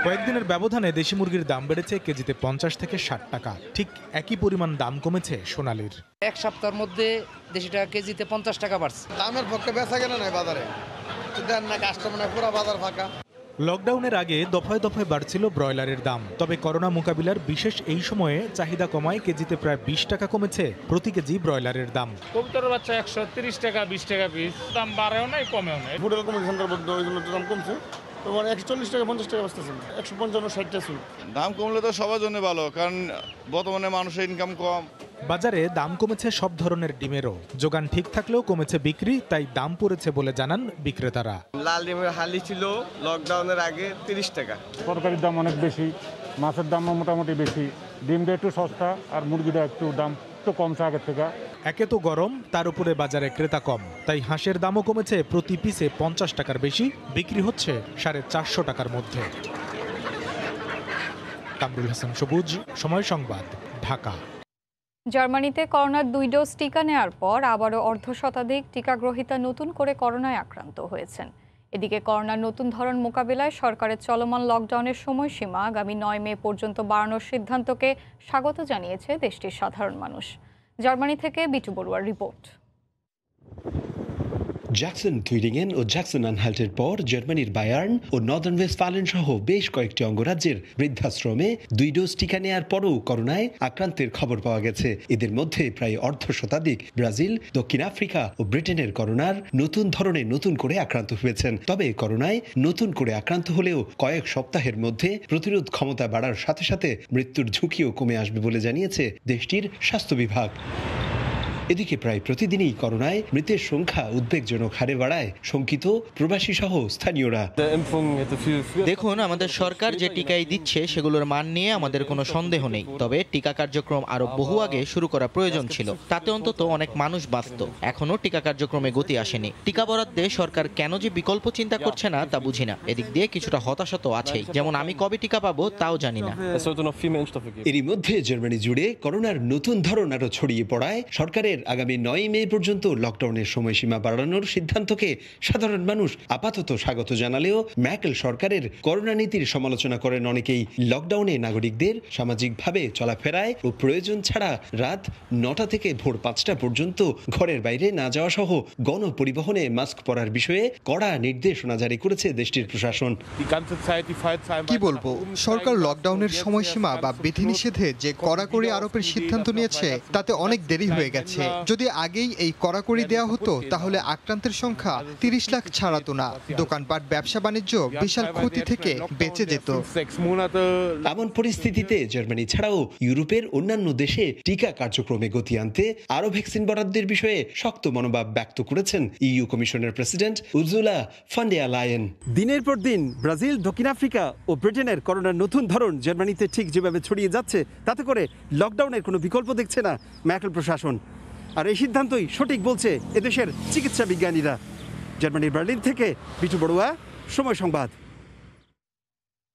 কয়েকদিনের ব্যবধানে দেশি মুরগির দাম বেড়েছে কেজিতে 50 থেকে 60 টাকা। ঠিক একই পরিমাণ দাম কমেছে সোনালীর। এক সপ্তাহের মধ্যে দেশিটা কেজিতে 50 টাকা বাড়ছে। দামের পক্ষে বেচা কেনা নাই বাজারে, দেন না কাস্টমার, পুরো বাজার ফাঁকা। লকডাউনের আগে দফায় দফায় বাড়ছিল ব্রয়লারের দাম, তবে করোনা মোকাবিলার বিশেষ এই সময়ে চাহিদা কমায় কেজিতে প্রায় 20 টাকা কমেছে প্রতি কেজি ব্রয়লারের দাম। কবুতরের বাচ্চা 130 টাকা 20 টাকা পিস, দাম বাড়েও নাই কমেও নাই। ফুডের কমিশনের মধ্যে ওইগুলোর দাম কমছে, তোমার 140 টাকা 50 টাকা বাঁচতেছে, 155 60 টাকা। দাম কমলে তো সবার জন্য ভালো, কারণ বর্তমানে মানুষের ইনকাম কম। বাজারে দাম কমেছে সব ধরনের ডিমেরও। যোগান ঠিক থাকলেও কমেছে বিক্রি, তাই দাম পড়েছে বলে জানান বিক্রেতারা। লাল ডিমের হালি ছিল লকডাউনের আগে 30 টাকা। তরকারির দাম অনেক বেশি, মাছের দামও মোটামুটি বেশি, ডিমটা একটু সস্তা আর মুরগিটা একটু দাম একটু কমছে আগের থেকে। একে তো গরম, তার উপরে বাজারে ক্রেতা কম, তাই হাঁসের দামও কমেছে প্রতি পিসে 50 টাকার বেশি, বিক্রি হচ্ছে 450 টাকার মধ্যে। কামরুল হাসান সবুজ, সময় সংবাদ, ঢাকা। জার্মানিতে করোনার 2 ডোজ টিকা নেওয়ার পর আবারও অর্ধশতাধিক টিকাগ্রহীতা নতুন করে করোনায় আক্রান্ত হয়েছেন। এদিকে করোনার নতুন ধরন মোকাবিলায় সরকারের চলমান লকডাউনের সময়সীমা আগামী 9 মে পর্যন্ত বাড়ানোর সিদ্ধান্তকে স্বাগত জানিয়েছে দেশটির সাধারণ মানুষ। জার্মানি থেকে বিটু বড়ুয়ার রিপোর্ট। জ্যাকসন থুইরিঙেন ও জ্যাকসন আনহাল্টের পর জার্মানির বায়ার্ন ও নর্দার্ন ওয়েস্টফালেন সহ বেশ কয়েকটি অঙ্গরাজ্যের বৃদ্ধাশ্রমে 2 ডোজ টিকা নেওয়ার পরও করোনায় আক্রান্তের খবর পাওয়া গেছে। এদের মধ্যে প্রায় অর্ধশতাধিক ব্রাজিল, দক্ষিণ আফ্রিকা ও ব্রিটেনের করোনার নতুন ধরনে নতুন করে আক্রান্ত হয়েছেন। তবে করোনায় নতুন করে আক্রান্ত হলেও কয়েক সপ্তাহের মধ্যে প্রতিরোধ ক্ষমতা বাড়ার সাথে সাথে মৃত্যুর ঝুঁকিও কমে আসবে বলে জানিয়েছে দেশটির স্বাস্থ্য বিভাগ। এদিকে প্রায় প্রতিদিনই করোনায় মৃতের সংখ্যা উদ্বেগজনক হারে বাড়ায় শঙ্কিত প্রবাসী সহ স্থানীয়রা। দেখুন, আমাদের সরকার যে টিকাই দিচ্ছে সেগুলোর মান নিয়ে আমাদের কোনো সন্দেহ নেই, তবে টিকা কার্যক্রম আরো বহু আগে শুরু করা প্রয়োজন ছিল, তাতে অন্তত অনেক মানুষ বাঁচত। এখনো টিকা কার্যক্রমে গতি আসেনি। টিকা বরাদ্দে সরকার কেন যে বিকল্প চিন্তা করছে না তা বুঝি না। এদিক দিয়ে কিছুটা হতাশা তো আছেই, যেমন আমি কবে টিকা পাবো তাও জানি না। এরই মধ্যে জার্মানি জুড়ে করোনার নতুন ধরন আরো ছড়িয়ে পড়ায় সরকারের আগামী 9 মে পর্যন্ত লকডাউনের সময়সীমা বাড়ানোর সিদ্ধান্তকে সাধারণ মানুষ আপাতত স্বাগত জানালেও ম্যার্কেল সরকারের করোনা নীতির সমালোচনা করেন অনেকেই। লকডাউনে নাগরিকদের সামাজিকভাবে চলাফেরায় ও প্রয়োজন ছাড়া রাত 9টা থেকে ভোর 5টা পর্যন্ত ঘরের বাইরে না যাওয়া সহ গণপরিবহনে মাস্ক পরার বিষয়ে কড়া নির্দেশনা জারি করেছে দেশটির প্রশাসন। কি বলবো, সরকার লকডাউনের সময়সীমা বা বিধিনিষেধে যে কড়াকড়ি আরোপের সিদ্ধান্ত নিয়েছে তাতে অনেক দেরি হয়ে গেছে। যদি আগেই এই কড়াকড়ি দেওয়া হতো তাহলে আক্রান্তের সংখ্যা 30 লাখ ছাড়াতো না। দোকানপাট, ব্যবসা বাণিজ্য বিশাল ক্ষতি থেকে বেঁচে যেত। এমন পরিস্থিতিতে জার্মানি ছাড়াও ইউরোপের অন্যান্য দেশে টিকা কার্যক্রমে গতি আনতে আরো ভ্যাকসিন বরাদ্দের বিষয়ে শক্ত মনোভাব ব্যক্ত করেছেন ইইউ কমিশনের প্রেসিডেন্ট উর্জুলা ফন ডের লায়েন। দিনের পর দিন ব্রাজিল, দক্ষিণ আফ্রিকা ও ব্রিটেনের করোনার নতুন ধরন জার্মানিতে ঠিক যেভাবে ছড়িয়ে যাচ্ছে, তাতে করে লকডাউনের কোনো বিকল্প দেখছে না ম্যার্কেল প্রশাসন। আর এই সিদ্ধান্তই সঠিক বলছে এদেশের চিকিৎসা বিজ্ঞানীরা। জার্মানির বার্লিন থেকে বিটু বড়ুয়া, সময় সংবাদ।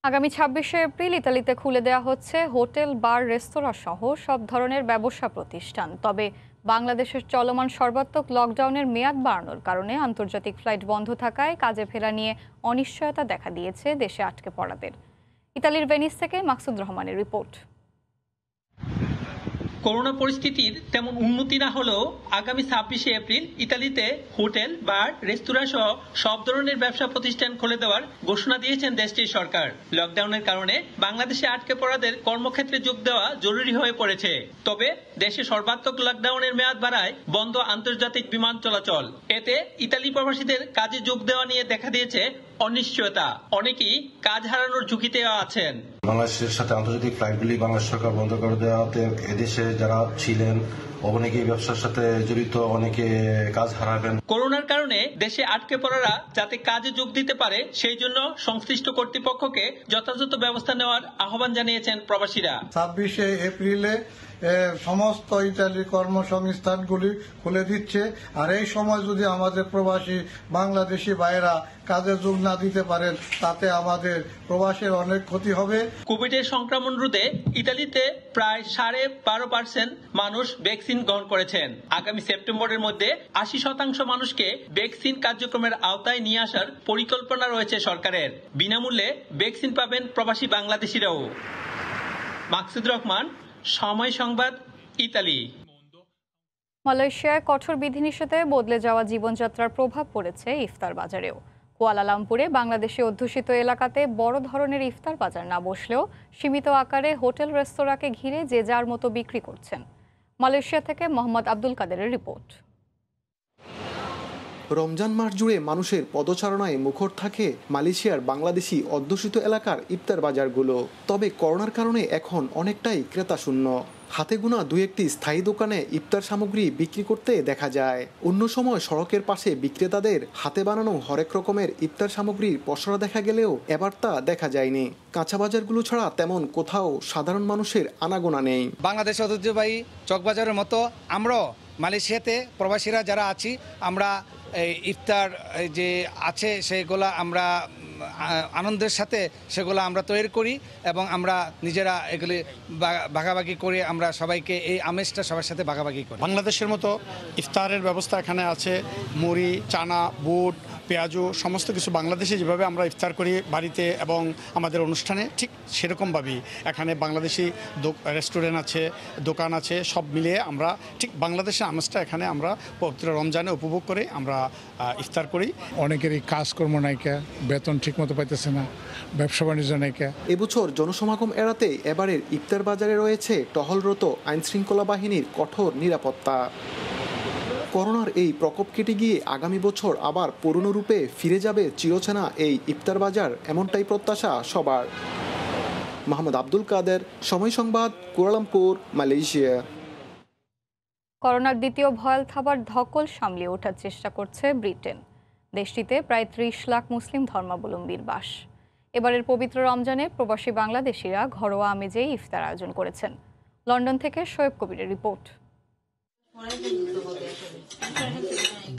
আগামী 26শে এপ্রিল ইতালিতে খুলে দেওয়া হচ্ছে হোটেল, বার, রেস্তোরাঁ সহ সব ধরনের ব্যবসা প্রতিষ্ঠান। তবে বাংলাদেশের চলমান সর্বাত্মক লকডাউনের মেয়াদ বাড়ানোর কারণে আন্তর্জাতিক ফ্লাইট বন্ধ থাকায় কাজে ফেরা নিয়ে অনিশ্চয়তা দেখা দিয়েছে দেশে আটকে পড়াদের। ইতালির ভেনিস থেকে মাকসুদ রহমানের রিপোর্ট। করোনা পরিস্থিতির তেমন উন্নতি না হলেও আগামী 26শে এপ্রিল ইতালিতে হোটেল, বার, রেস্তোরাঁ সহ সব ধরনের ব্যবসা প্রতিষ্ঠান খুলে দেওয়ার ঘোষণা দিয়েছেন দেশটির সরকার। লকডাউনের কারণে বাংলাদেশে আটকে পড়াদের কর্মক্ষেত্রে যোগ দেওয়া জরুরি হয়ে পড়েছে। তবে দেশে সর্বাত্মক লকডাউনের মেয়াদ বাড়ায় বন্ধ আন্তর্জাতিক বিমান চলাচল। এতে ইতালি প্রবাসীদের কাজে যোগ দেওয়া নিয়ে দেখা দিয়েছে অনিশ্চয়তা। অনেকেই কাজ হারানোর ঝুঁকিতে আছেন। বাংলাদেশের সাথে আন্তর্জাতিক ফ্লাইটগুলি বাংলাদেশ সরকার বন্ধ করে দেওয়াতে এদেশে যারা ছিলেন অনেকে ব্যবসার সাথে জড়িত, অনেকে কাজ হারাবেন। করোনার কারণে দেশে আটকে পড়ারা যাতে কাজে যোগ দিতে পারে সেই জন্য সংশ্লিষ্ট কর্তৃপক্ষকে যথাযথ ব্যবস্থা নেওয়ার আহ্বান জানিয়েছেন প্রবাসীরা। 26শে এপ্রিলে সমস্ত ইতালি কর্মসংস্থানগুলি খুলে দিচ্ছে, আর এই সময় যদি আমাদের প্রবাসী বাংলাদেশি ভাইয়েরা কাজে যোগ না দিতে পারেন তাতে আমাদের প্রবাসের অনেক ক্ষতি হবে। কোভিডের সংক্রমণ রোধে ইতালিতে প্রায় 12.5% মানুষ ভ্যাকসিন গ্রহণ করেছেন। আগামী সেপ্টেম্বরের মধ্যে 80% মানুষকে ভ্যাকসিন কার্যক্রমের আওতায় নিয়ে আসার পরিকল্পনা রয়েছে সরকারের। বিনামূল্যে ভ্যাকসিন পাবেন প্রবাসী বাংলাদেশিরাও। মাকসুদ রহমান, সময় সংবাদ, ইতালি। মালয়েশিয়ায় কঠোর বিধিনিষেধে বদলে যাওয়া জীবনযাত্রার প্রভাব পড়েছে ইফতার বাজারেও। কুয়ালালামপুরে বাংলাদেশি অধ্যুষিত এলাকাতে বড় ধরনের ইফতার বাজার না বসলেও সীমিত আকারে হোটেল রেস্তোরাঁকে ঘিরে যে যার মতো বিক্রি করছেন। মালয়েশিয়া থেকে মোহাম্মদ আব্দুল কাদেরের রিপোর্ট। রমজান মাস জুড়ে মানুষের পদচারণায় মুখর থাকে মালয়েশিয়ার বাংলাদেশি অধ্যুষিত এলাকার ইফতার বাজারগুলো। তবে করোনার কারণে এখন অনেকটাই ক্রেতা শূন্য। হাতে গোনা দুই একটি স্থায়ী দোকানে ইফতার সামগ্রী বিক্রি করতে দেখা যায়। অন্য সময় সড়কের পাশে বিক্রেতাদের হাতে বানানো হরেক রকমের ইফতার সামগ্রীর পসরা দেখা গেলেও এবার তা দেখা যায়নি। কাঁচা বাজারগুলো ছাড়া তেমন কোথাও সাধারণ মানুষের আনাগোনা নেই। বাংলাদেশ ঐতিহ্যবাহী চকবাজারের মতো আমরাও মালয়েশিয়াতে প্রবাসীরা যারা আছি, আমরা ইফতার যে আছে সেগুলো আমরা আনন্দের সাথে সেগুলো আমরা তৈরি করি এবং আমরা নিজেরা এগুলি ভাগাভাগি করে আমরা সবাইকে এই আমেজটা সবার সাথে ভাগাভাগি করি। বাংলাদেশের মতো ইফতারের ব্যবস্থা এখানে আছে। মুড়ি, চানা, বুট, পেঁয়াজু সমস্ত কিছু বাংলাদেশে যেভাবে আমরা ইফতার করি বাড়িতে এবং আমাদের অনুষ্ঠানে, ঠিক সেরকমভাবেই এখানে বাংলাদেশি রেস্টুরেন্ট আছে, দোকান আছে, সব মিলিয়ে আমরা ঠিক বাংলাদেশের আমেজটা এখানে আমরা পবিত্র রমজানে উপভোগ করে আমরা ইফতার করি। অনেকেরই কাজকর্ম নাইকা, বেতন ঠিকমতো পাইতেছে না, ব্যবসা বাণিজ্য নাইকা। এবছর জনসমাগম এড়াতে এবারের ইফতার বাজারে রয়েছে টহলরত আইনশৃঙ্খলা বাহিনীর কঠোর নিরাপত্তা। করোনার এই প্রকোপ কেটে গিয়ে আগামী বছর আবার পুরনো রূপে ফিরে যাবে চিরচেনা এই ইফতার বাজার, এমনটাই প্রত্যাশা সবার। মোহাম্মদ আব্দুল কাদের, সময় সংবাদ, কুয়ালালামপুর, মালয়েশিয়া। করোনার দ্বিতীয় ভয়াল থাবার ধকল সামলিয়ে ওঠার চেষ্টা করছে ব্রিটেন। দেশটিতে প্রায় 30 লাখ মুসলিম ধর্মাবলম্বীর বাস। এবারের পবিত্র রমজানে প্রবাসী বাংলাদেশিরা ঘরোয়া আমেজেই ইফতার আয়োজন করেছেন। লন্ডন থেকে শোয়েব কবিরের রিপোর্ট।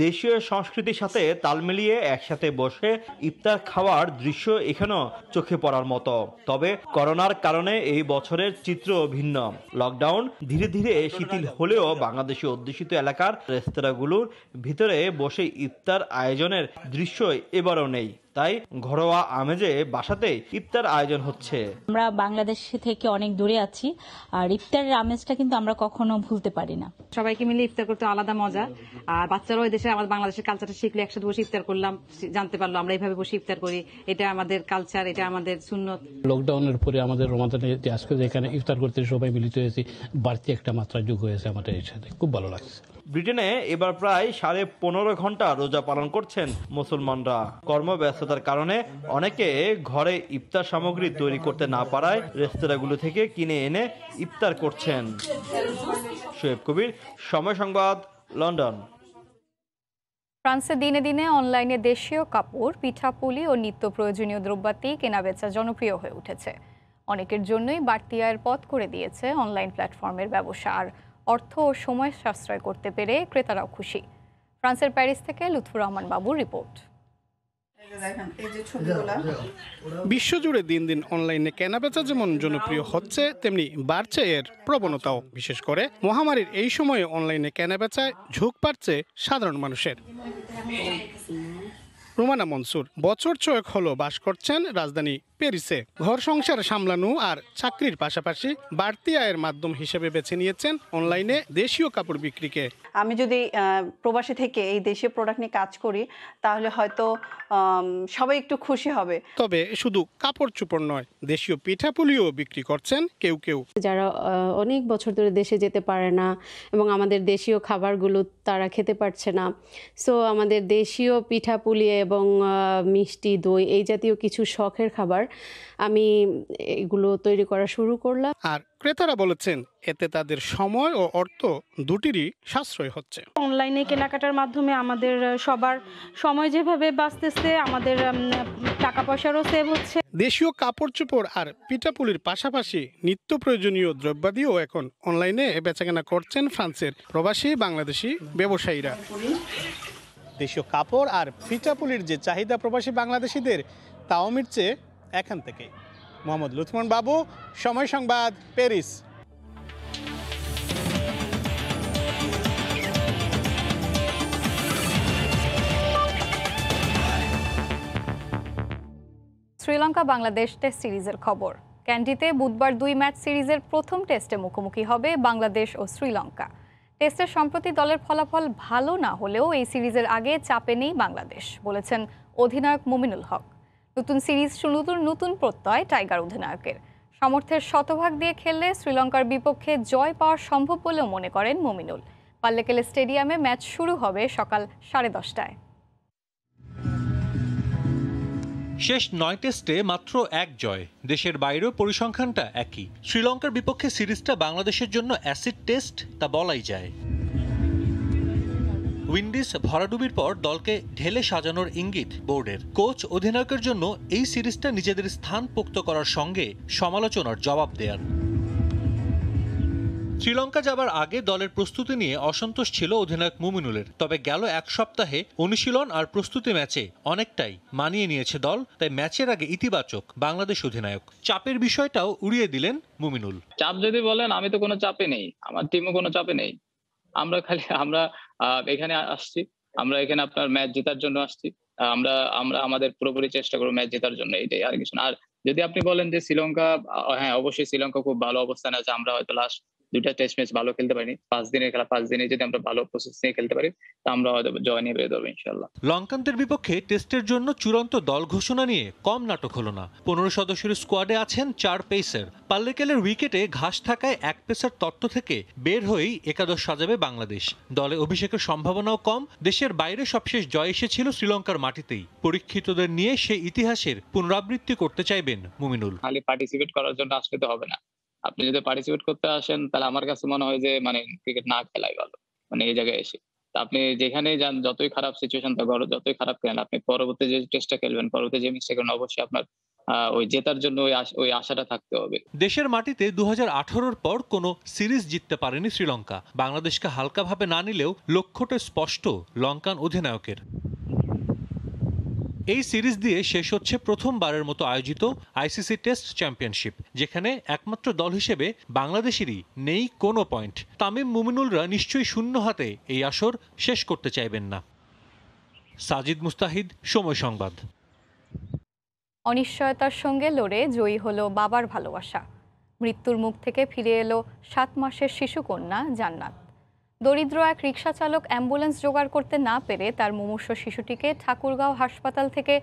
দেশীয় সংস্কৃতির সাথে তাল মিলিয়ে একসাথে বসে ইফতার খাওয়ার দৃশ্য এখানেও চোখে পড়ার মতো। তবে করোনার কারণে এই বছরের চিত্র ভিন্ন। লকডাউন ধীরে ধীরে শিথিল হলেও বাংলাদেশি অধ্যুষিত এলাকার রেস্তোরাঁগুলোর ভিতরে বসে ইফতার আয়োজনের দৃশ্য এবারও নেই। তাই ঘরোয়া আমেজে বাসাতে ইফতার আয়োজন হচ্ছে। আমরা বাংলাদেশ থেকে অনেক দূরে আছি, আর ইফতারের আমেজটা কিন্তু আমরা কখনো ভুলতে পারি না। সবাইকে মিলে ইফতার করতে আলাদা মজা, আর বাচ্চারাও দেশে আমাদের বাংলাদেশের কালচারটা শিখলে, একসাথে বসে ইফতার করলাম, জানতে পারলো আমরা এইভাবে বসে ইফতার করি, এটা আমাদের কালচার, এটা আমাদের সুন্নত। লকডাউনের পরে আমাদের রমাদানে আজকে যেখানে ইফতার করতে সবাই মিলিত হয়েছি, বাড়তি একটা মাত্রা যোগ হয়েছে আমাদের এর সাথে, খুব ভালো লাগছে। ব্রিটেনে এবার প্রায় 15.5 ঘন্টা রোজা পালন করছেন মুসলমানরা। কর্মব্যস্ততার কারণে অনেকে ঘরে ইফতার সামগ্রী তৈরি করতে না পারায় রেস্তোরাঁগুলো থেকে কিনে এনে ইফতার করছেন। শোয়েব কবির, সময় সংবাদ, লন্ডন। ফ্রান্সে দিনে দিনে অনলাইনে দেশীয় কাপড়, পিঠাপুলি ও নিত্য প্রয়োজনীয় দ্রব্যাদি কেনাবেচা জনপ্রিয় হয়ে উঠেছে। অনেকের জন্যই বাড়তি আয়ের পথ করে দিয়েছে অনলাইন প্ল্যাটফর্মের ব্যবসা। আর অর্থ ও সময় সাশ্রয় করতে পেরে ক্রেতারাও খুশি। ফ্রান্সের প্যারিস থেকে লুৎফুর রহমান বাবুর রিপোর্ট। বিশ্বজুড়ে দিন দিন অনলাইনে কেনাবেচা যেমন জনপ্রিয় হচ্ছে, তেমনি বাড়ছে এর প্রবণতাও। বিশেষ করে মহামারীর এই সময়ে অনলাইনে কেনাবেচায় ঝোঁক বাড়ছে সাধারণ মানুষের। রুমানা মনসুর বছর 6 হলো বাস করছেন রাজধানী প্যারিসে। ঘর সংসার সামলানো আর চাকরির পাশাপাশি বাড়তি আয়ের মাধ্যম হিসেবে বেছে নিয়েছেন অনলাইনে দেশীয় কাপড় বিক্রিকে। আমি যদি প্রবাসী থেকে এই দেশীয় প্রোডাক্ট নিয়ে কাজ করি তাহলে হয়তো সবাই একটু খুশি হবে। তবে শুধু কাপড় চোপড় নয়, দেশীয় পিঠাপুলিও বিক্রি করছেন কেউ কেউ। যারা অনেক বছর ধরে দেশে যেতে পারে না এবং আমাদের দেশীয় খাবারগুলো তারা খেতে পারছে না, সো আমাদের দেশীয় পিঠাপুলি এবং মিষ্টি দই এই জাতীয় কিছু শখের খাবার আমি এগুলো তৈরি করা শুরু করলাম। আর ক্রেতারা বলেছেন এতে তাদের সময় ও অর্থ দুটিরই সাশ্রয় হচ্ছে। অনলাইনে কেনাকাটার মাধ্যমে আমাদের সবার সময় যেভাবে বাঁচতেছে, আমাদের টাকা পয়সারও সেভ হচ্ছে। দেশীয় কাপড় চোপড় আর পিঠাপুলির পাশাপাশি নিত্য প্রয়োজনীয় দ্রব্যাদিও এখন অনলাইনে বেচাকেনা করছেন ফ্রান্সের প্রবাসী বাংলাদেশি ব্যবসায়ীরা। দেশীয় কাপড় আর পিঠাপুলির যে চাহিদা প্রবাসী বাংলাদেশিদের তাও মিটছে এখান থেকে। মোহাম্মদ লুৎফুমান বাবু, সময় সংবাদ, প্যারিস। শ্রীলঙ্কা বাংলাদেশ টেস্ট সিরিজের খবর। ক্যান্ডিতে বুধবার 2 ম্যাচ সিরিজের প্রথম টেস্টে মুখোমুখি হবে বাংলাদেশ ও শ্রীলঙ্কা। টেস্টের সম্প্রতি দলের ফলাফল ভালো না হলেও এই সিরিজের আগে চাপে নেই বাংলাদেশ, বলেছেন অধিনায়ক মুমিনুল হক। নতুন সিরিজ নতুন প্রত্যয় টাইগার অধিনায়কের। সামর্থ্যের শতভাগ দিয়ে খেললে শ্রীলঙ্কার বিপক্ষে জয় পাওয়া সম্ভব বলেও মনে করেন মুমিনুল। পাল্লেকেলে স্টেডিয়ামে ম্যাচ শুরু হবে সকাল 10:30টায়। শেষ 9 টেস্টে মাত্র 1 জয়। দেশের বাইরেও পরিসংখ্যানটা একই। শ্রীলঙ্কার বিপক্ষে সিরিজটা বাংলাদেশের জন্য অ্যাসিড টেস্ট তা বলাই যায়। উইন্ডিজ ভরাডুবির পর দলকে ঢেলে সাজানোর ইঙ্গিত বোর্ডের। কোচ অধিনায়কের জন্য এই সিরিজটা নিজেদের স্থান পোক্ত করার সঙ্গে সমালোচনার জবাব দেয়ার। শ্রীলঙ্কা যাবার আগে দলের প্রস্তুতি নিয়ে অসন্তোষ ছিল অধিনায়ক মুমিনুলের। তবে গেল 1 সপ্তাহে অনুশীলন আর প্রস্তুতি ম্যাচে অনেকটাই মানিয়ে নিয়েছে দল, তাই ম্যাচের আগে ইতিবাচক বাংলাদেশ অধিনায়ক। চাপের বিষয়টাও উড়িয়ে দিলেন মুমিনুল। চাপ যদি বলেন, আমি তো কোনো চাপে নেই, আমার টিমও কোনো চাপে নেই। আমরা এখানে আসছি, আমরা এখানে আপনার ম্যাচ জেতার জন্য আসছি। আমরা আমাদের পুরোপুরি চেষ্টা করবো ম্যাচ জেতার জন্য, এইটাই, আর কিছু না। আর যদি আপনি বলেন যে শ্রীলঙ্কা, হ্যাঁ অবশ্যই শ্রীলঙ্কা খুব ভালো অবস্থানে আছে। আমরা হয়তো লাস্ট 2টা টেস্ট ম্যাচ ভালো খেলতে পারিনি। 5 দিনের খেলা, 5 দিনে যদি আমরা ভালো প্রসেস নিয়ে খেলতে পারি তা আমরা হয়তো জয় নিয়ে বেরোতে পারবো ইনশাল্লাহ। লঙ্কানদের বিপক্ষে টেস্টের জন্য চূড়ান্ত দল ঘোষণা নিয়ে কম নাটক হলো না। 15 সদস্যের স্কোয়াডে আছেন 4 পেসার। পাল্লেকেলের উইকেটে ঘাস থাকায় 1 পেসার তত্ত্ব থেকে বের হয়েই একাদশ সাজাবে বাংলাদেশ। দলে অভিষেকের সম্ভাবনাও কম। দেশের বাইরে সবশেষ জয় এসেছিল শ্রীলঙ্কার মাটিতেই। পরীক্ষিতদের নিয়ে সেই ইতিহাসের পুনরাবৃত্তি করতে চাইবেন মুমিনুল। খালি পার্টিসিপেট করার জন্য আসলে তো হবে না। আপনি যদি পার্টিসিপেট করতে আসেন তাহলে আমার কাছে মনে হয় যে ক্রিকেট না খেলাই ভালো, এই জায়গায় এসে। আপনি যেখানে যান, যতই খারাপ সিচুয়েশন থাকুক, যতই খারাপ খেলেন, আপনি পরবর্তী যে টেস্টটা খেলবেন, পরবর্তী যে মিস্টেক করেন, অবশ্যই আপনার ওই জেতার জন্য ওই আশাটা থাকতে হবে। দেশের মাটিতে 2018-র পর কোনো সিরিজ জিততে পারেনি শ্রীলঙ্কা। বাংলাদেশকে হালকাভাবে না নিলেও লক্ষ্যটা স্পষ্ট লঙ্কান অধিনায়কের। এই সিরিজ দিয়ে শেষ হচ্ছে প্রথমবারের মতো আয়োজিত আইসিসি টেস্ট চ্যাম্পিয়নশিপ, যেখানে একমাত্র দল হিসেবে বাংলাদেশেরই নেই কোনো পয়েন্ট। তামিম মুমিনুলরা নিশ্চয়ই শূন্য হাতে এই আসর শেষ করতে চাইবেন না। সাজিদ মুস্তাহিদ, সময় সংবাদ। অনিশ্চয়তার সঙ্গে লড়ে জয়ী হলো বাবার ভালোবাসা। মৃত্যুর মুখ থেকে ফিরে এলো 7 মাসের শিশুকন্যা জান্নাত। দরিদ্র এক রিকশা চালক অ্যাম্বুলেন্স জোগাড় করতে না পেরে তার মুমূর্ষু শিশুটিকে ঠাকুরগাঁও হাসপাতাল থেকে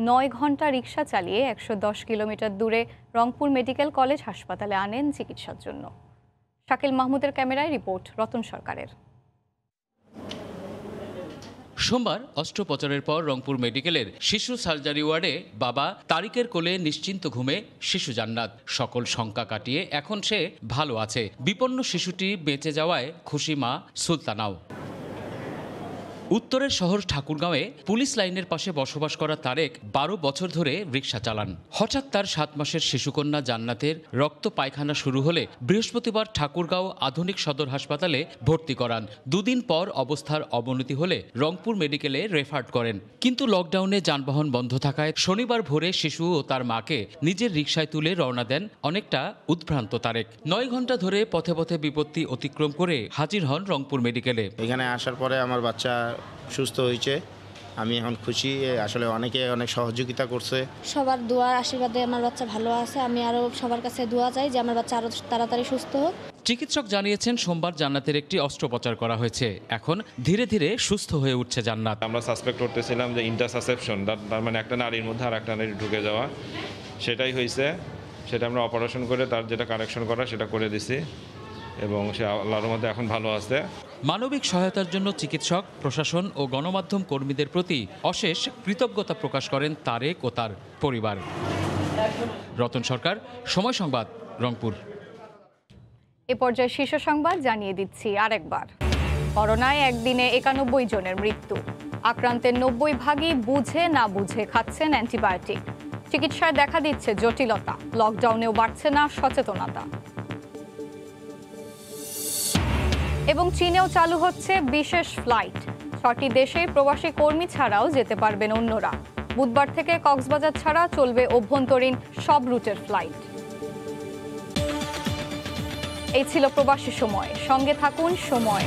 9 ঘন্টা রিকশা চালিয়ে 110 কিলোমিটার দূরে রংপুর মেডিকেল কলেজ হাসপাতালে আনেন চিকিৎসার জন্য। শাকিল মাহমুদের ক্যামেরায় রিপোর্ট রতন সরকারের। সোমবার অস্ত্রোপচারের পর রংপুর মেডিকেলের শিশু সার্জারি ওয়ার্ডে বাবা তারিকের কোলে নিশ্চিন্ত ঘুমে শিশু জান্নাত। সকল শঙ্কা কাটিয়ে এখন সে ভালো আছে। বিপন্ন শিশুটি বেঁচে যাওয়ায় খুশি মা সুলতানাও। উত্তরের শহর ঠাকুরগাঁওয়ে পুলিশ লাইনের পাশে বসবাস করা তারেক 12 বছর ধরে রিকশা চালান। হঠাৎ তার 7 মাসের শিশুকন্যা জান্নাতের রক্ত পায়খানা শুরু হলে বৃহস্পতিবার ঠাকুরগাঁও আধুনিক সদর হাসপাতালে ভর্তি করান। 2 দিন পর অবস্থার অবনতি হলে রংপুর মেডিকেলে রেফার করেন। কিন্তু লকডাউনে যানবাহন বন্ধ থাকায় শনিবার ভোরে শিশু ও তার মাকে নিজের রিকশায় তুলে রওনা দেন অনেকটা উদ্ভ্রান্ত তারেক। 9 ঘন্টা ধরে পথে পথে বিপত্তি অতিক্রম করে হাজির হন রংপুর মেডিকেলে। এখানে আসার পরে আমার বাচ্চা সুস্থ হয়েছে আমি এখন খুশি। আসলে অনেকে অনেক সহযোগিতা করছে। সবার দোয়ার আশীর্বাদে আমার বাচ্চা ভালো আছে। আমি আরও সবার কাছে দোয়া চাই যে আমার বাচ্চা আরও তাড়াতাড়ি সুস্থ হোক। চিকিৎসক জানিয়েছেন সোমবার জান্নাতের একটি অস্ত্রোপচার করা হয়েছে। এখন ধীরে ধীরে সুস্থ হয়ে উঠছে জান্নাত। আমরা সাসপেক্ট করতেছিলাম যে ইন্টারসাসেপশন, তার মানে একটা নারীর মধ্যে আর একটা নারী ঢুকে যাওয়া, সেটাই হয়েছে। সেটা আমরা অপারেশন করে তার যেটা কারেকশন করা সেটা করে দিছি এবং সে আল্লাহর মধ্যে এখন ভালো আছে। মানবিক সহায়তার জন্য চিকিৎসক, প্রশাসন ও গণমাধ্যম কর্মীদের প্রতি অশেষ কৃতজ্ঞতা প্রকাশ করেন তারেক ও তার পরিবার। রতন সরকার, সময় সংবাদ, রংপুর। এ পর্যায়ে শীর্ষ সংবাদ জানিয়ে দিচ্ছি আরেকবার। করোনায় একদিনে 91 জনের মৃত্যু। আক্রান্তের 90% বুঝে না বুঝে খাচ্ছেন অ্যান্টিবায়োটিক। চিকিৎসায় দেখা দিচ্ছে জটিলতা। লকডাউনেও বাড়ছে না সচেতনতা। এবং চীনেও চালু হচ্ছে বিশেষ ফ্লাইট। 6টি দেশে প্রবাসী কর্মী ছাড়াও যেতে পারবেন অন্যরা। বুধবার থেকে কক্সবাজার ছাড়া চলবে অভ্যন্তরীণ সব রুটের ফ্লাইট। এই ছিল প্রবাসী সময়। সঙ্গে থাকুন সময়।